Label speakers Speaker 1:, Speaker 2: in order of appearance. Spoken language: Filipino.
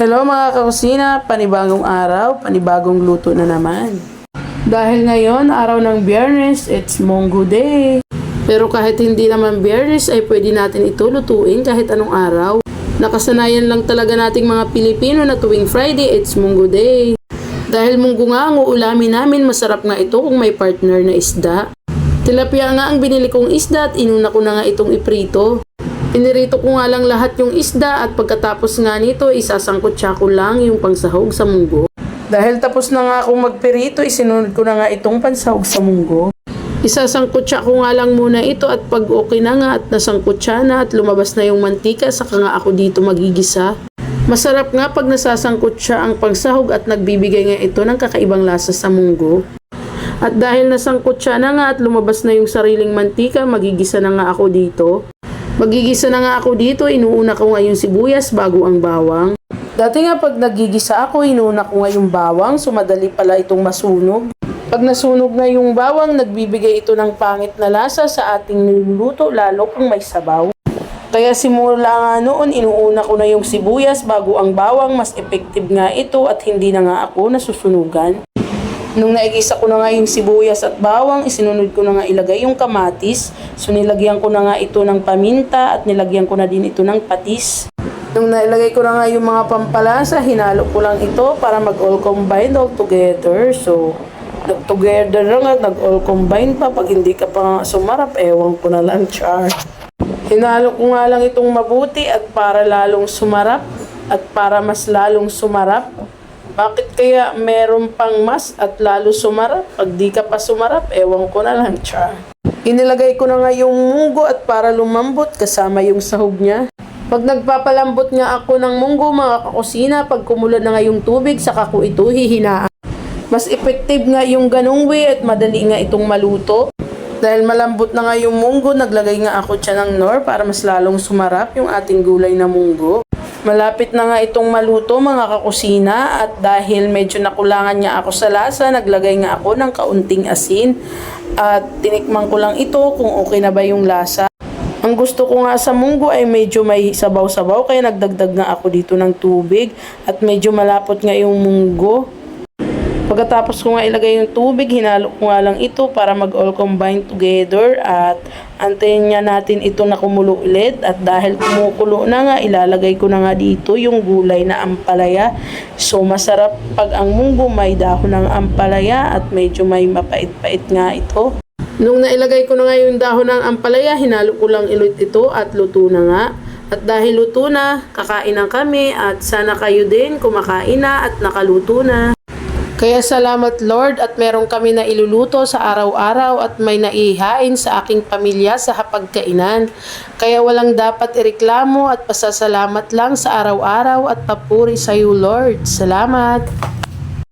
Speaker 1: Hello mga kakusina, panibagong araw, panibagong luto na naman. Dahil ngayon, araw ng Biyernes, it's Munggo Day. Pero kahit hindi naman Biyernes ay pwede natin ito lutuin kahit anong araw. Nakasanayan lang talaga nating mga Pilipino na tuwing Friday, it's Munggo Day. Dahil munggo nga ang uulamin namin, masarap nga ito kung may partner na isda. Tilapia nga ang binili kong isda at inuna ko na nga itong iprito. Pinirito ko nga lang lahat yung isda at pagkatapos nga nito isasangkutsa ko lang yung pangsahog sa munggo. Dahil tapos na nga akong magpirito, isinunod ko na nga itong pansahog sa munggo. Isasangkutsa ko nga lang muna ito at pag okay na nga at nasangkutsa na at lumabas na yung mantika, saka nga ako dito magigisa. Masarap nga pag nasasangkutsa ang pangsahog at nagbibigay nga ito ng kakaibang lasa sa munggo. At dahil nasangkutsa na nga at lumabas na yung sariling mantika, magigisa na nga ako dito. Magigisa na nga ako dito, inuuna ko nga yung sibuyas bago ang bawang. Dati nga pag nagigisa ako, inuuna ko nga yung bawang, so madali pala itong masunog. Pag nasunog na yung bawang, nagbibigay ito ng pangit na lasa sa ating niluluto, lalo kung may sabaw. Kaya simula nga noon, inuuna ko na yung sibuyas bago ang bawang, mas effective nga ito at hindi na nga ako nasusunugan. Nung naigisa ko na nga yung sibuyas at bawang, isinunod ko na nga ilagay yung kamatis. So nilagyan ko na nga ito ng paminta at nilagyan ko na din ito ng patis. Nung nailagay ko na nga yung mga pampalasa, hinalo ko lang ito para mag-all combine all together. So together na nga, nag-all combine pa. Pag hindi ka pa sumarap, ewan ko na lang, char. Hinalo ko nga lang itong mabuti at para lalong sumarap at para mas lalong sumarap. Bakit kaya meron pang mas at lalo sumarap? Pag di ka pa sumarap, ewan ko na lang, char. Inilagay ko na nga yung munggo at para lumambot kasama yung sahog niya. Pag nagpapalambot nga ako ng munggo mga kakusina, pag kumulo na nga yung tubig, saka ko ito hihinaan. Mas effective nga yung ganung way at madali nga itong maluto. Dahil malambot na nga yung munggo, naglagay nga ako siya ng nor para mas lalong sumarap yung ating gulay na munggo. Malapit na nga itong maluto mga kakusina at dahil medyo nakulangan niya ako sa lasa, naglagay nga ako ng kaunting asin at tinikman ko lang ito kung okay na ba yung lasa. Ang gusto ko nga sa munggo ay medyo may sabaw-sabaw kaya nagdagdag nga ako dito ng tubig at medyo malapot nga yung munggo. Pagkatapos ko nga ilagay yung tubig, hinalo ko nga lang ito para mag-all combine together at antayin nga natin ito na kumulo ulit. At dahil kumukulo na nga, ilalagay ko na nga dito yung gulay na ampalaya. So masarap pag ang munggo may dahon ng ampalaya at medyo may mapait-pait nga ito. Nung nailagay ko na nga yung dahon ng ampalaya, hinalo ko lang ulit ito at luto na nga. At dahil luto na, kakain na kami at sana kayo din kumakain na at nakaluto na. Kaya salamat Lord at meron kami na iluluto sa araw-araw at may naihain sa aking pamilya sa hapagkainan. Kaya walang dapat ireklamo at pasasalamat lang sa araw-araw at papuri sa iyo Lord. Salamat!